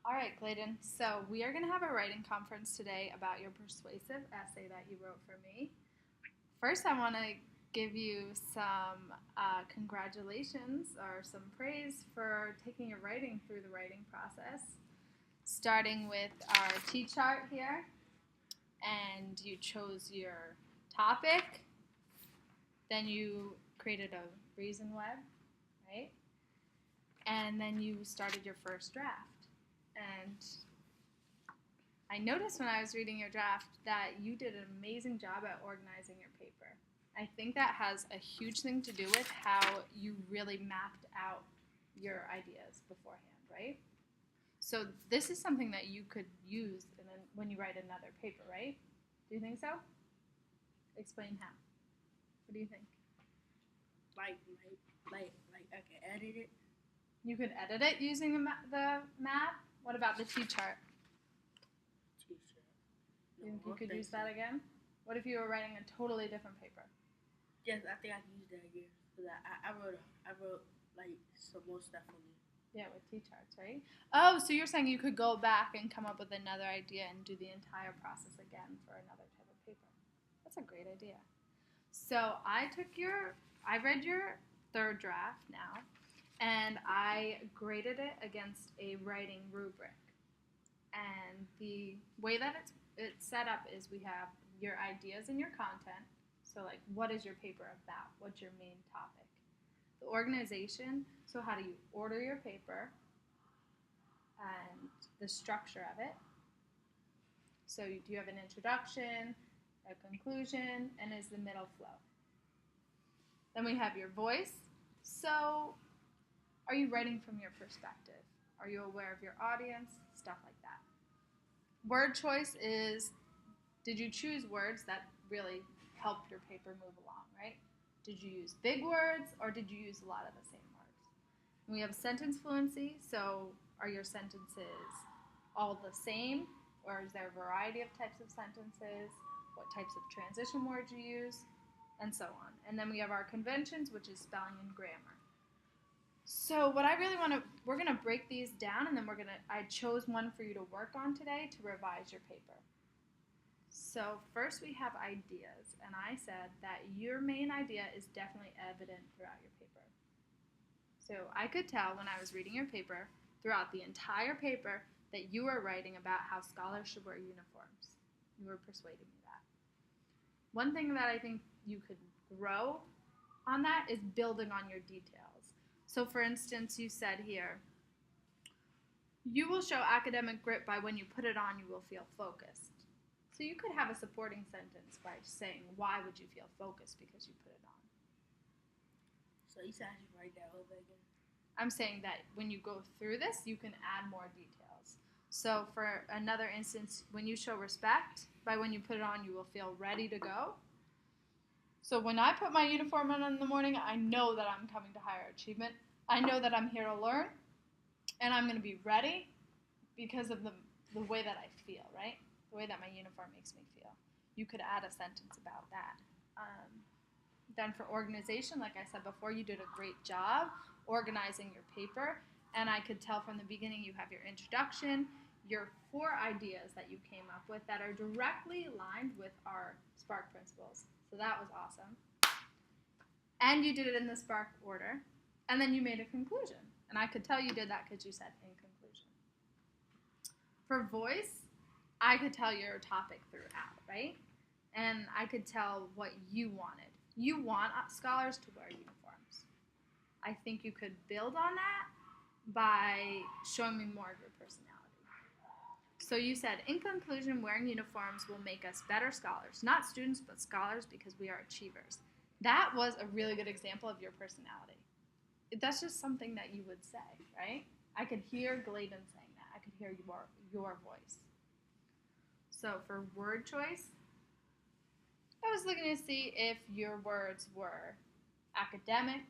All right, Clayton. So we are going to have a writing conference today about your persuasive essay that you wrote for me. First, I want to give you some congratulations or some praise for taking your writing through the writing process, starting with our T chart here, and you chose your topic. Then you created a reason web, right? And then you started your first draft. And I noticed when I was reading your draft that you did an amazing job at organizing your paper. I think that has a huge thing to do with how you really mapped out your ideas beforehand, right? So this is something that you could use when you write another paper, right? Do you think so? Explain how. What do you think? Like I can edit it. You could edit it using the map. What about the T chart? T-shirt. Do you think you could use that again? What if you were writing a totally different paper? Yes, I think I can use that again. Cause I wrote like some more stuff for me. Yeah, with T charts, right? Oh, so you're saying you could go back and come up with another idea and do the entire process again for another type of paper. That's a great idea. So I read your third draft now, and I graded it against a writing rubric. And the way that it's set up is we have your ideas and your content. So like, what is your paper about? What's your main topic? The organization, so how do you order your paper and the structure of it. So do you have an introduction, a conclusion, and is the middle flow? Then we have your voice. So are you writing from your perspective? Are you aware of your audience? Stuff like that. Word choice is, did you choose words that really help your paper move along, right? Did you use big words or did you use a lot of the same words? And we have sentence fluency. So are your sentences all the same, or is there a variety of types of sentences? What types of transition words you use, and so on. And then we have our conventions, which is spelling and grammar. So what I really we're going to break these down, and then I chose one for you to work on today to revise your paper. So first we have ideas, and I said that your main idea is definitely evident throughout your paper. So I could tell when I was reading your paper, throughout the entire paper, that you were writing about how scholars should wear uniforms. You were persuading me that. One thing that I think you could grow on that is building on your details. So for instance, you said here, you will show academic grit by when you put it on, you will feel focused. So you could have a supporting sentence by saying, why would you feel focused because you put it on? So you said I should write that over again? I'm saying that when you go through this, you can add more details. So for another instance, when you show respect, by when you put it on, you will feel ready to go. So when I put my uniform on in the morning, I know that I'm coming to higher achievement. I know that I'm here to learn, and I'm going to be ready because of the way that I feel, right? The way that my uniform makes me feel. You could add a sentence about that. Then for organization, like I said before, you did a great job organizing your paper, and I could tell from the beginning you have your introduction, your 4 ideas that you came up with that are directly aligned with our SPARK principles. So that was awesome. And you did it in the SPARK order, and then you made a conclusion. And I could tell you did that because you said in conclusion. For voice, I could tell your topic throughout, right? And I could tell what you wanted. You want scholars to wear uniforms. I think you could build on that by showing me more of your personality. So you said, in conclusion, wearing uniforms will make us better scholars. Not students, but scholars because we are achievers. That was a really good example of your personality. That's just something that you would say, right? I could hear Gladen saying that. I could hear your voice. So for word choice, I was looking to see if your words were academic,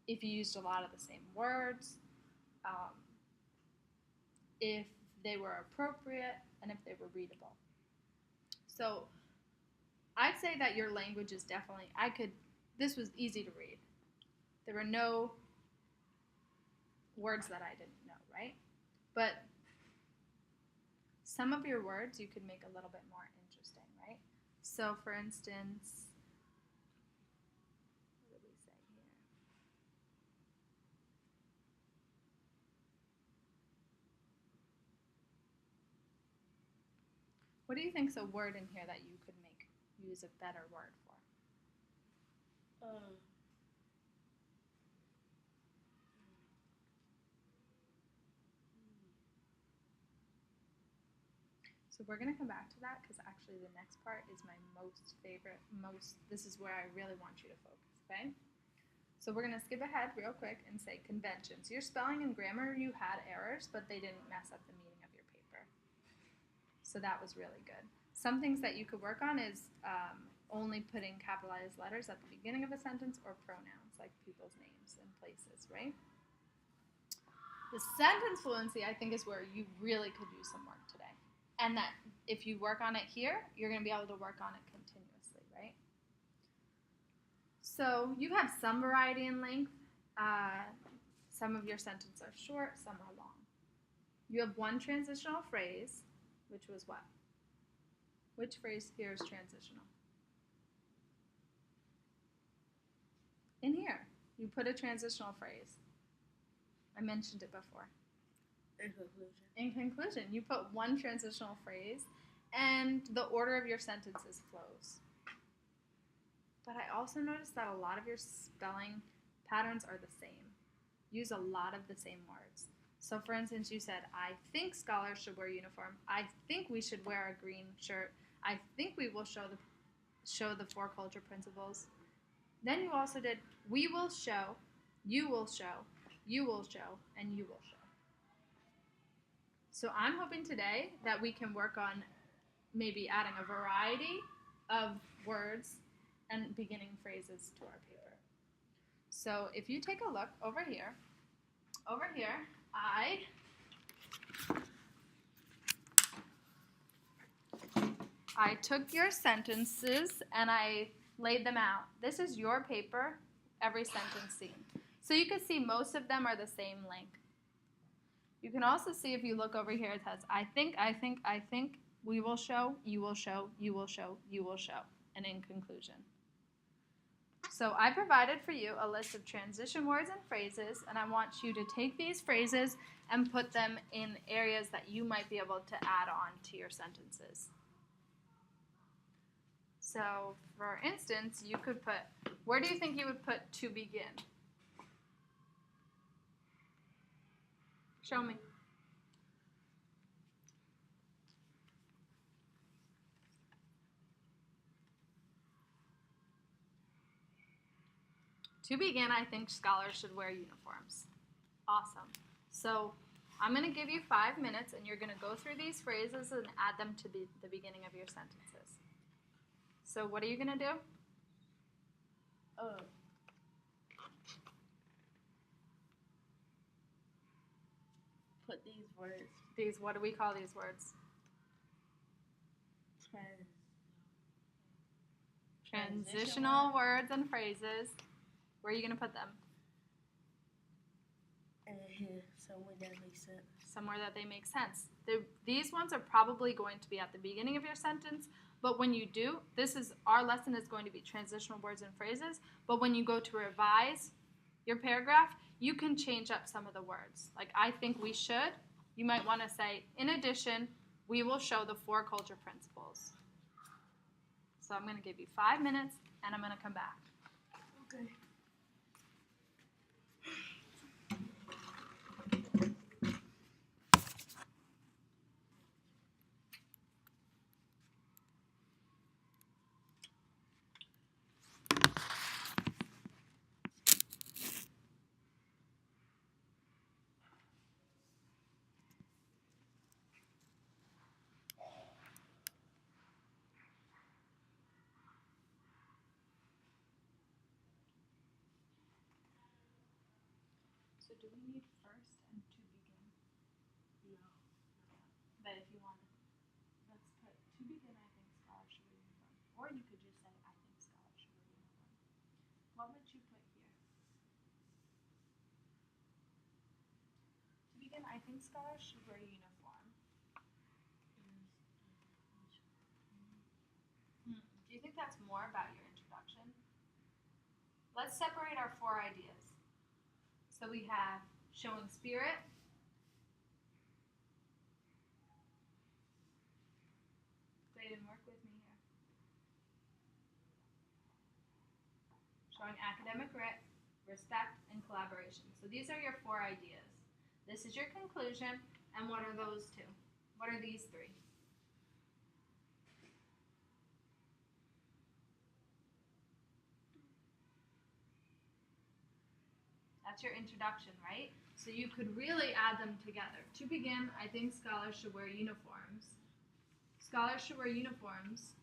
if you used a lot of the same words, if they were appropriate, and if they were readable. So I'd say that your language is definitely, this was easy to read. There were no words that I didn't know, right? But some of your words you could make a little bit more interesting, right? So, for instance, what did we say here? What do you think's a word in here that you could use a better word for? So we're going to come back to that because actually the next part is my most favorite, this is where I really want you to focus, okay? So we're going to skip ahead real quick and say conventions. Your spelling and grammar, you had errors, but they didn't mess up the meaning of your paper. So that was really good. Some things that you could work on is only putting capitalized letters at the beginning of a sentence or pronouns like people's names and places, right? The sentence fluency, I think, is where you really could use some work today. And that if you work on it here, you're going to be able to work on it continuously, right? So you have some variety in length. Some of your sentences are short, some are long. You have one transitional phrase, which was what? Which phrase here is transitional? In here, you put a transitional phrase. I mentioned it before. In conclusion. In conclusion, you put one transitional phrase and the order of your sentences flows. But I also noticed that a lot of your spelling patterns are the same. Use a lot of the same words. So for instance, you said, I think scholars should wear uniform. I think we should wear a green shirt. I think we will show the four culture principles. Then you also did, we will show, you will show, you will show, and you will show. So I'm hoping today that we can work on maybe adding a variety of words and beginning phrases to our paper. So if you take a look over here, I took your sentences and I laid them out. This is your paper, every sentence seen. So you can see most of them are the same length. You can also see if you look over here, it says, I think, we will show, you will show, you will show, you will show, and in conclusion. So I provided for you a list of transition words and phrases, and I want you to take these phrases and put them in areas that you might be able to add on to your sentences. So, for instance, you could put, where do you think you would put to begin? Show me. To begin, I think scholars should wear uniforms. Awesome. So I'm going to give you 5 minutes, and you're going to go through these phrases and add them to the beginning of your sentences. So what are you going to do? Put these words. What do we call these words? Transitional words and phrases. Where are you going to put them? Here, somewhere that makes sense. Somewhere that they make sense. These ones are probably going to be at the beginning of your sentence, but when you do, our lesson is going to be transitional words and phrases, but when you go to revise your paragraph, you can change up some of the words. Like, I think we should, you might want to say, in addition, we will show the 4 culture principles. So I'm going to give you 5 minutes, and I'm going to come back. Okay. So do we need first and to begin? No. But if you want to, let's put to begin, I think scholars should wear uniform. Or you could just say, I think scholars should wear uniform. What would you put here? To begin, I think scholars should wear uniform. think that's more about your introduction. Let's separate our 4 ideas. So we have showing spirit, Clayton, work with me here. Showing academic grit, respect, and collaboration. So these are your 4 ideas. This is your conclusion, and what are those 2? What are these 3? That's your introduction, right? So you could really add them together. To begin, I think scholars should wear uniforms. Scholars should wear uniforms.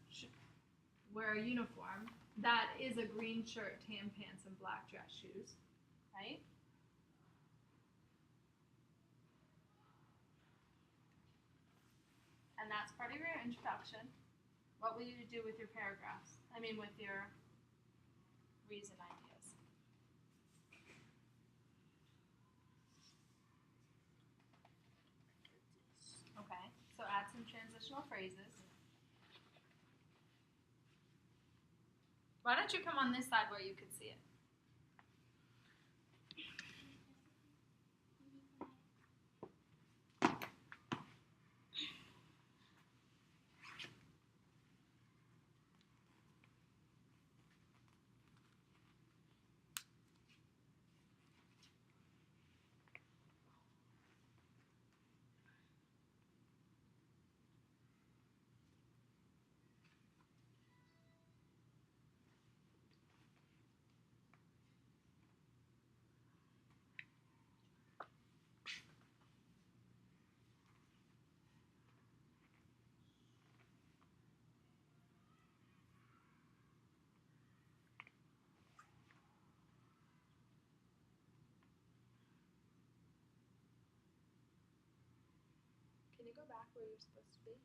Wear a uniform that is a green shirt, tan pants, and black dress shoes, right? And that's part of your introduction. What will you do with your paragraphs? With your reason ideas. Okay, so add some transitional phrases. Why don't you come on this side where you can see it? Can you go back where you're supposed to be?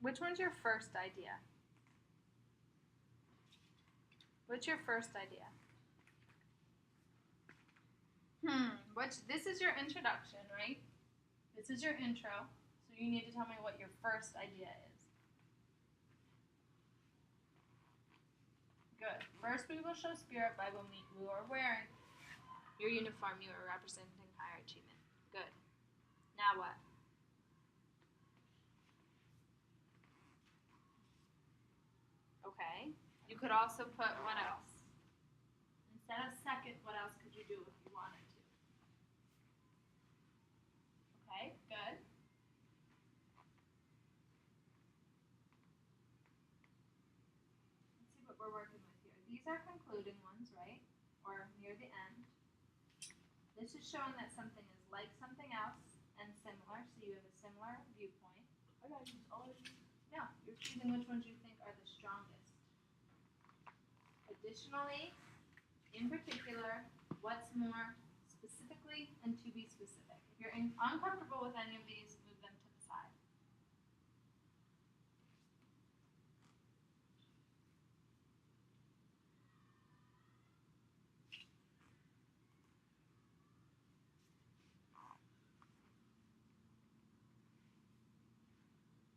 Which one's your first idea? What's your first idea? This is your introduction, right? This is your intro. So you need to tell me what your first idea is. Good. First, we will show spirit by when you are wearing your uniform. You are representing higher achievement. Good. Now what? Okay. You could also put what else? Instead of second, what else could you do if you wanted to? Okay, good. Let's see what we're working with here. These are concluding ones, right? Or near the end. This is showing that something is like something else and similar, so you have a similar viewpoint. I gotta use all of these. No, you're choosing which ones you think are the strongest. Additionally, in particular, what's more specifically, and to be specific. If you're uncomfortable with any of these, move them to the side.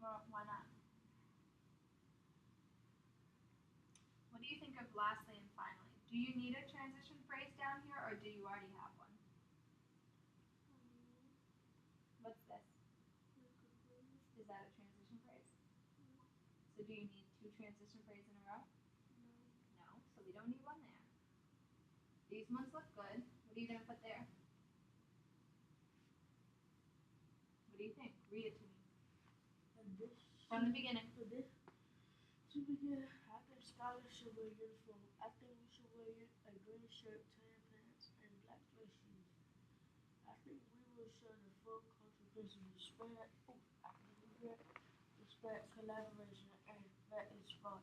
Well, why not? What do you think of lastly and finally? Do you need a transition phrase down here, or do you already have one? What's this? Is that a transition phrase? So do you need 2 transition phrases in a row? No, so we don't need one there. These ones look good. What are you going to put there? What do you think? Read it to me. From the beginning. To begin, I think scholars should wear uniform. I think we should wear a green shirt, tan pants, and black dress shoes. I think we will show the full cultural principles: respect, collaboration, and that is fun.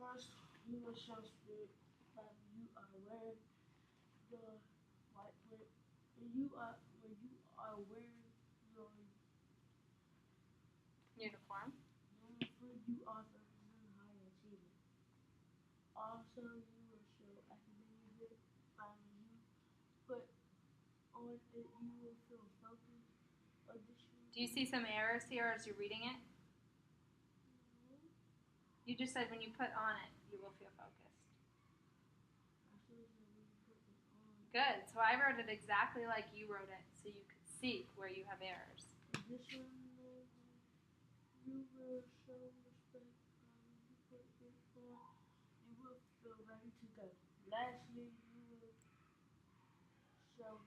First, we will show spirit that you are wearing the white when you are wearing your Uniform. uniform, you are representing higher achievement. Also, you will show academic grit, you put on it, you will feel focused. Do you see some errors here as you're reading it? You just said when you put on it, you will feel focused. Good. So I wrote it exactly like you wrote it, so you could see where you have errors. Additionally, you will show respect. You put it on. You will feel ready to go. Lastly, you will show